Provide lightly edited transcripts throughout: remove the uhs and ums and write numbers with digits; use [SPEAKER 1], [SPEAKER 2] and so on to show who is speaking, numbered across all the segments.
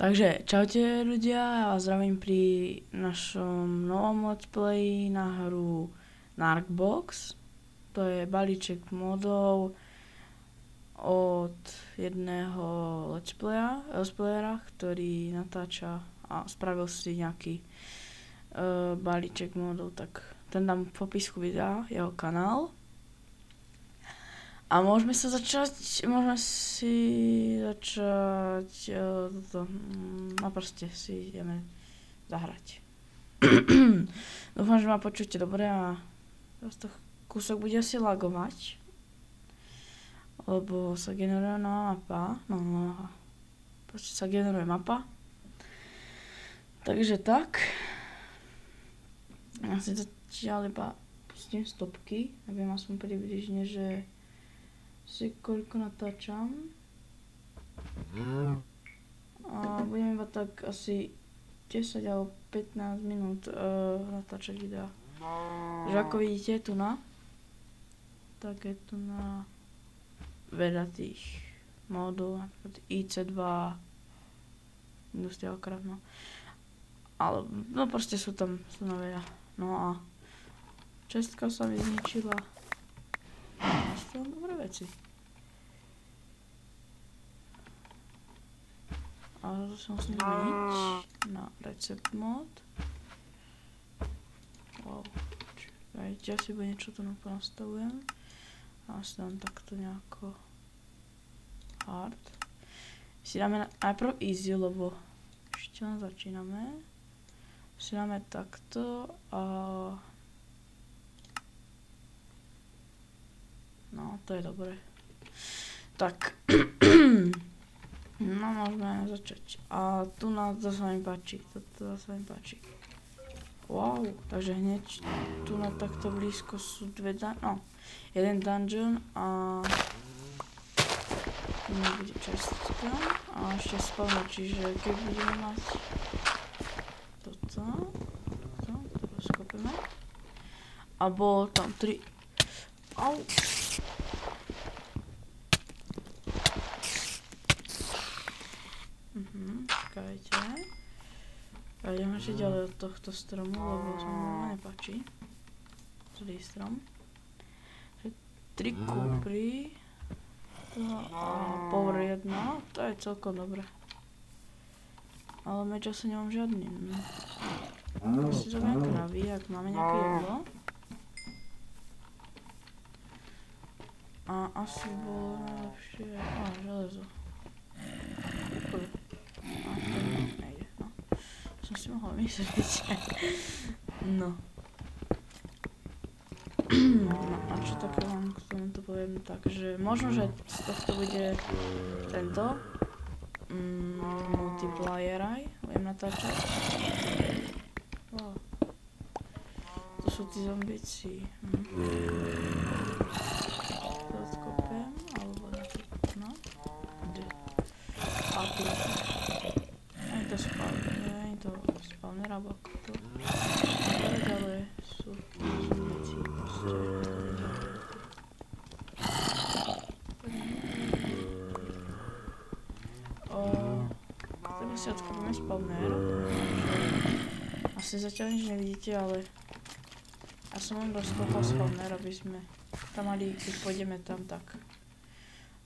[SPEAKER 1] Takže čaute ľudia, ja vás zdravím pri našom novom let's play na hru Narcbox. To je balíček modov od jedného let's playera, ktorý natáča a spravil si nejaký balíček modov, tak ten dám v popisku videa, jeho kanál. A môžeme si začať toto, no proste si ideme zahrať. Dúfam, že ma počujete dobre a teraz to kúsok bude asi lagovať, lebo sa generuje nová mapa, proste sa generuje mapa. Takže tak, ja si zatiaľ iba pustím stopky, neviem aspoň približne, že si koľko natáčam. A budem iba tak asi 10 alebo 15 minút natáčať videa. Že ako vidíte tu tak je tu na veľa tých módov, napríklad IC2, Industrial Craft, no. Ale, no proste sú tam na veľa. No a čestka sa mi zničila. To sú dobré veci. A to sa musím zmeniť na recept mod. Wow. Čakajte, ja si bude niečo tu nastavujem. A si dám takto nejako hard. Si dáme najprv easy, lebo ešte len začíname. Si dáme takto a no, to je dobré. Tak. No, môžeme začať. A tu to sa mi páči. Toto sa mi páči. Wow, takže hneď tu na takto blízko sú jeden dungeon a tu nebude čestka a ešte spawner, čiže keď budeme mať toto rozkopeme. A bolo tam 3. Au. Čakajte. Ja idem ešte ďalej od tohto stromu, lebo sa mi nepáči. Zlý strom. 3 kupry. A power 1, to je celkom dobré. Ale meč asi nemám žiadny. Si zobiem kravy, ak máme nejaké jedlo. A asi bolo najlepšie, železo. Nejde, no. Som si mohla myslieť. No. A čo také vám k tomuto poviem, takže možno, že z tohto bude tento multiplayer aj budem natáčať. Wow. To sú tí zombici. To odkopem, alebo napríklad, no. A tu. Nie je to spawner, alebo ako to. Ale sú veci proste. Teraz si odkopíme spawner. Asi zatiaľ nič nevidíte, ale ja som len rozkopal spawner, aby sme tam mali, keď pôjdeme tam, tak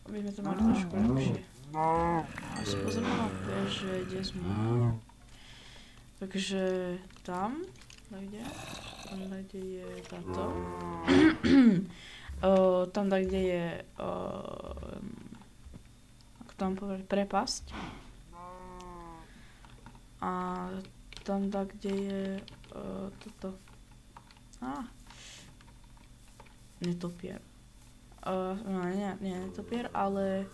[SPEAKER 1] aby sme to mali trošku lepšie. A si pozrieme na mape, že kde sme. Takže tam kde je táto. Tam kde je ako tam povedať, prepasť. A tam kde je toto. Netopier. Nie netopier, ale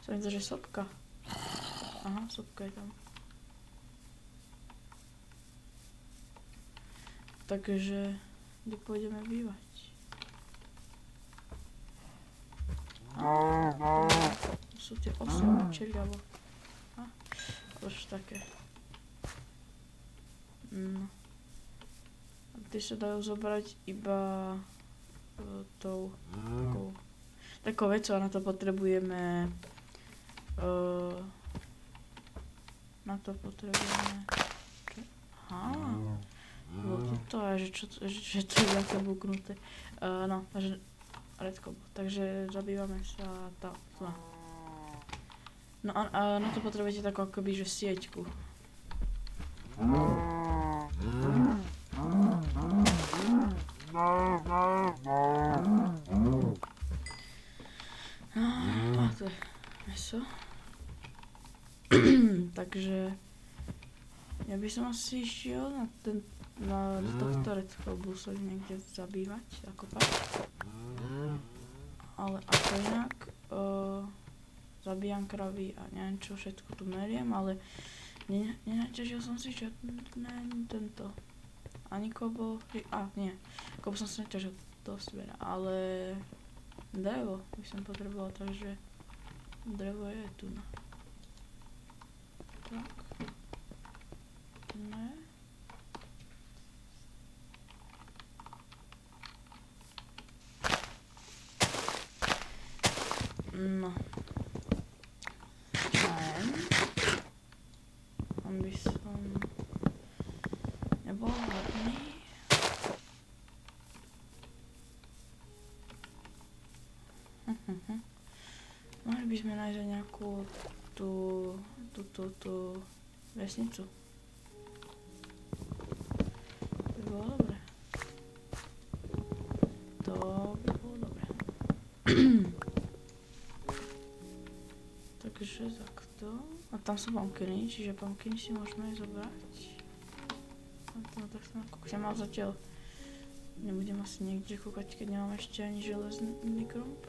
[SPEAKER 1] som videl, že sopka. Aha, sopka je tam. Takže, kde pôjdeme bývať? To sú tie osobné čeliavo. Už také. No. A tie sa dajú zobrať iba takou vecou a na to potrebujeme Na to potrebujeme... Aha. Bolo to že to je také buknuté. No, takže... Redko. Takže zabývame sa tu. No a na to potrebujete takú akoby, že sieťku. A to je meso. Takže ja by som asi išiel na tohto redkobu sa niekde zabývať, zakopať. Ale ako inak zabíjam kravy a neviem čo všetko tu meriem, ale nenaťažil som si žiadne tento ani kobo, nie, kobo som si neťažil dosť veľa, ale drevo by som potreboval, takže drevo je tu. Tak. Ne. No. Aby som nebol hladný. Mohli by sme nájsť nejakú tú vesnicu. To by bolo dobre. To by bolo dobre. Takže takto. A tam sú pumpkiny, čiže pumpkiny si môžeme aj zobrať. No tak sa nakúknem, ale zatiaľ nebudem asi niekde kúkať, keď nemám ešte ani železný krump.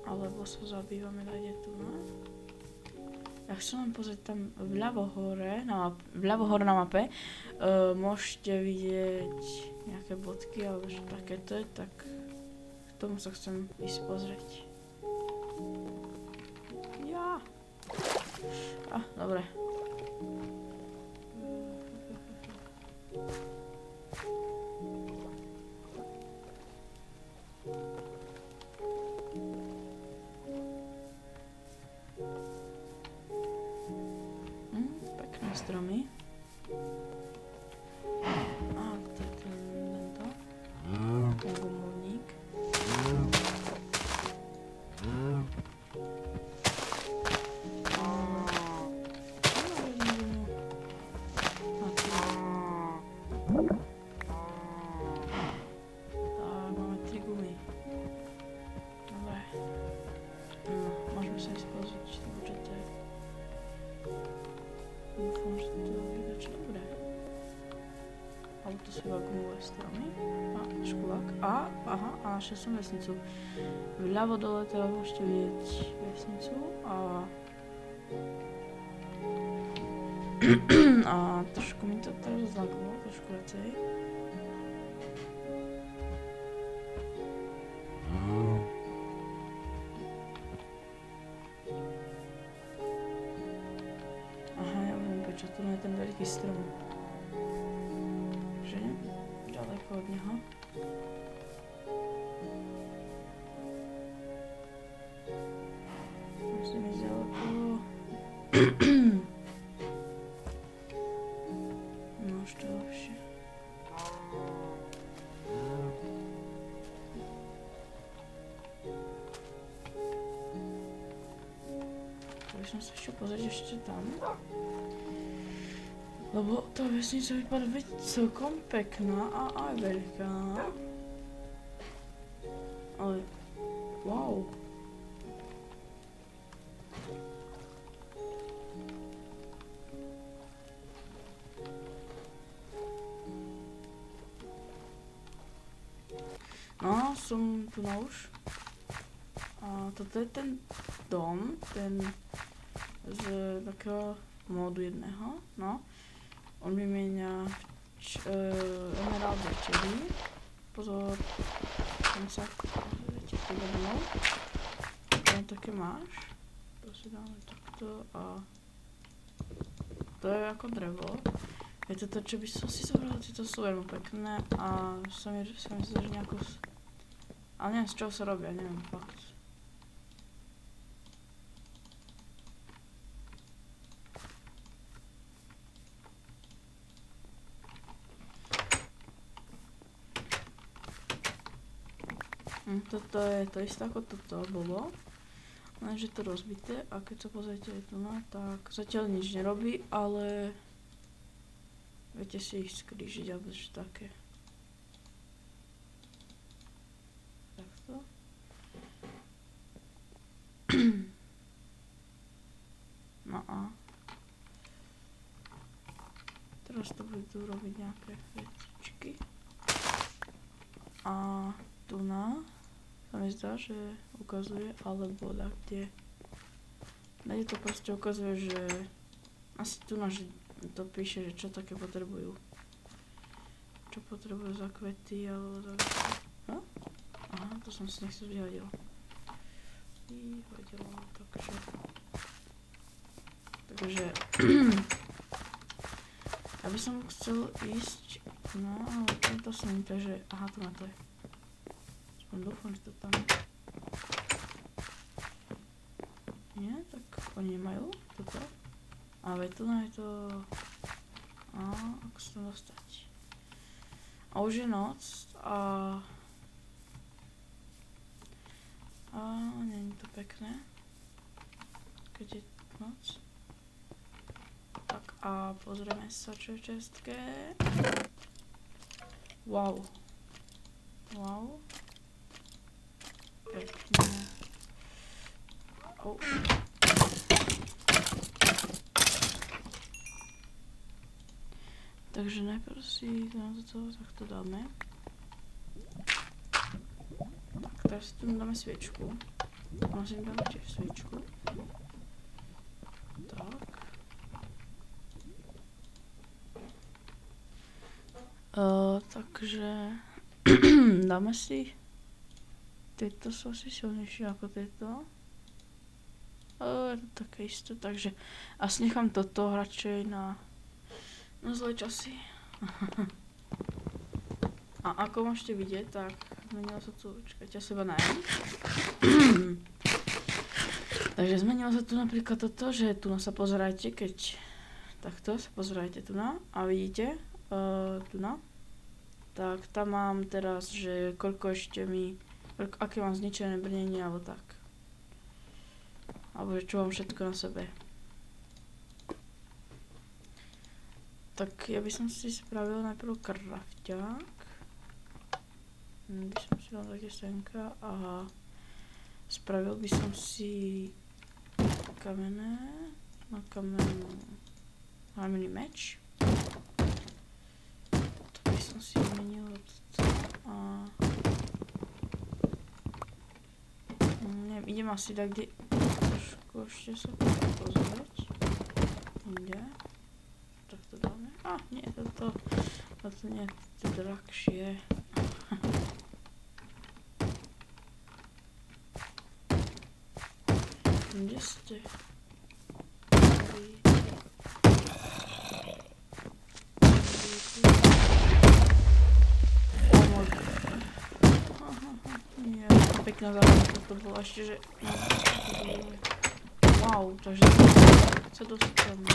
[SPEAKER 1] Alebo sa zabývame dajde tu, no. Ja chcem len pozrieť tam vľavo hore na mape, môžete vidieť nejaké bodky alebo že takéto je, tak k tomu sa chcem ísť pozrieť. Ja. Dobre. Pekné stromy. To je tento. Gumovník. Máme 3 gumy. Dobre. Môžeme sa ísť pozrieť, čo to je. Dúfam, že to vyjde čo dobré. Ale to sú iba gumové stromy. Škulák. Aha, a našiel som vesnicu. Vľavo dole teda môžete vidieť vesnicu a trošku mi to teraz zlaglo, trošku viacej. Aha, ja viem, prečo tu je ten veľký strom. Že ďaleko od neho. Musím ísť ďaleko. No, ešte lepšie. To by som sa ešte pozrieť ešte tam. Lebo tá vesnica vypadá byť celkom pekná a aj veľká. Ale, wow. No, som tu na už. A toto je ten dom, ten z takého módu jedného, no. On vymieňa emeraldy a čedy. Pozor, tam sa viete, tu domov. Tam také máš. To si dáme takto a to je ako drevo. Je to čo by som si zobral, tieto sú veľmi pekné a sa mi zdá, že nejako Ale neviem, z čoho sa robia, neviem, fakt. Toto je to isté ako toto bolo. Lenže to rozbité a keď sa pozriete aj tu na, tak zatiaľ nič nerobí, ale viete si ich skrížiť alebo že také. Takto. No a teraz to budú robiť nejaké vecičky. A tu na sa mi zdá, že ukazuje, alebo tak kde. Kde to proste ukazuje, že asi tu na, že to píše, že čo také potrebujú. Čo potrebujú za kvety, alebo za veci. No? Aha, to som si nechcel vyhodil. Vyhodilo, takže ja by som chcel ísť, no ale tento som, takže, aha, tu na to je. Aspoň dúfam, že to tam je. Nie, tak oni nemajú toto. Ale tu na je to, ako sa tam dostať. A už je noc a nie je to pekné, keď je noc. Tak a pozrieme sa, čo je v čestke. Wow. Wow. Pekné. Oh. Takže najprv si to takto dáme. Tak, teraz si tu dáme sviečku. Musím dať tiež sviečku. Tak. Takže dáme si. Tieto sú asi silnejšie ako tieto. Je to také isté, takže asi nechám toto radšej na zlé časy. A ako môžete vidieť, tak zmenilo sa tu, čakajte, ja seba najem. Takže zmenilo sa tu napríklad toto, že tu sa pozerajte, keď takto sa pozerajte tu na a vidíte, tu na. Tak tam mám teraz, že koľko ešte mi, aké mám zničené brnenie alebo tak. Alebo že čo mám všetko na sebe. Tak ja by som si spravil najprv krafťák. By som si dal také senka a spravil by som si kamenné, na kamenný meč. To by som si vymenil toto a neviem, idem asi tak, kde trošku ešte sa pozrieť. Inde. Tak to dáme. Nie, toto nie, to je drahšie. Kde ste? Nie, pekná zároveň toto bolo ešte, že wow, takže sa dostaneme.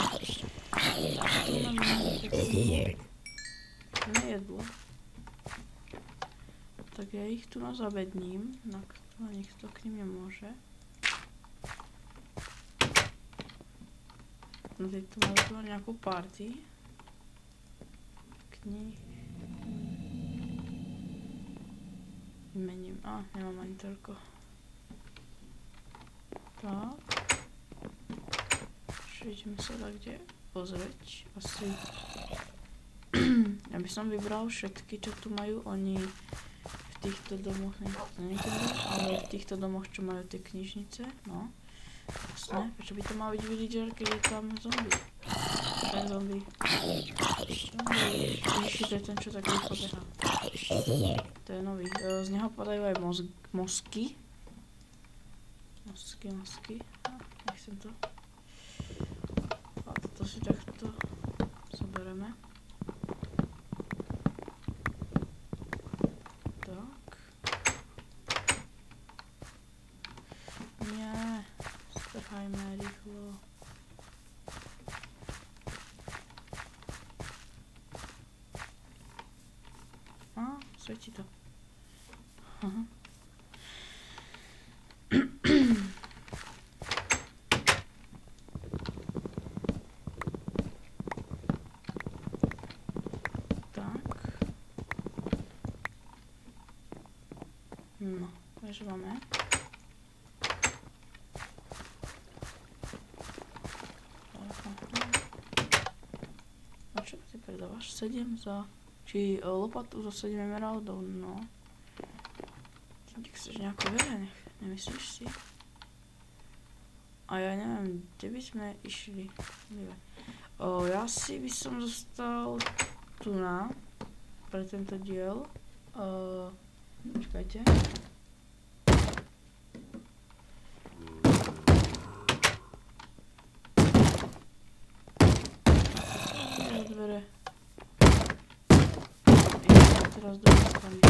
[SPEAKER 1] Nejedlo. Tak ja ich tu zabedním, na kto nikto k nim nemôže. No teď tu máme tu nejakú party. Knih. Vymením. Nemám ani toľko. Tak. Ideme sa tak kde pozrieť. Asi. Ja by som vybral všetky, čo tu majú oni v týchto domoch, ale v týchto domoch, čo majú tie knižnice, no. Jasné, prečo by to mal byť villager, keď je tam zombie? Ten zombie. Ježiši, to je ten, čo tak rýchlo behá. To je nový. Z neho padajú aj mozky. Mozky. Nechcem to. A toto si takto zoberieme. Tak. svieti to. Aha. Tak. No, takže máme. A čo ty predávaš? 7 za... Či lopatu za 7 emeraldov? No. Ty chceš nejako veľa, nemyslíš si? A ja neviem, kde by sme išli? Ja si by som zostal tu pre tento diel. Počkajte. Dvere. Teraz do strany.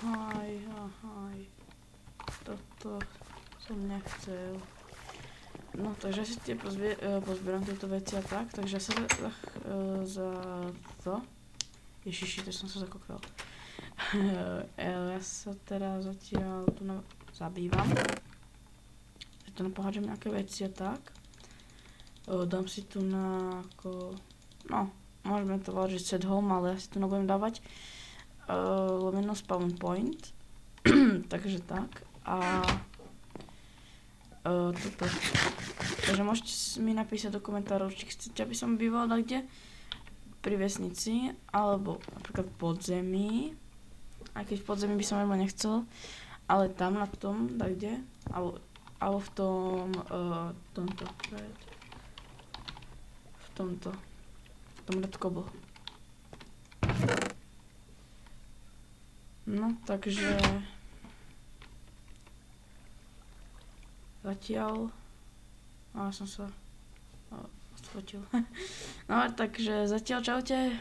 [SPEAKER 1] Haj. Toto som nechcel. No, takže si tie pozbieram tieto veci a tak, takže sa za to... Ježiši, to som sa zakoktal. Ja sa teraz zatiaľ tu zabývam. Že tu napohádžem nejaké veci a tak. Dám si tu na ako... No, môžeme to volať, že set home, ale ja si tu nebudem dávať lomeno spawn point. Takže tak. A... toto. Takže môžete mi napísať do komentárov, či chcete, aby som býval kde pri vesnici, alebo napríklad v podzemí. Aj keď v podzemí by som veľmi nechcel, ale tam na tom, kde, alebo v tom, v tom red cobble. No, takže zatiaľ som sa odfotil. No, takže zatiaľ čaute.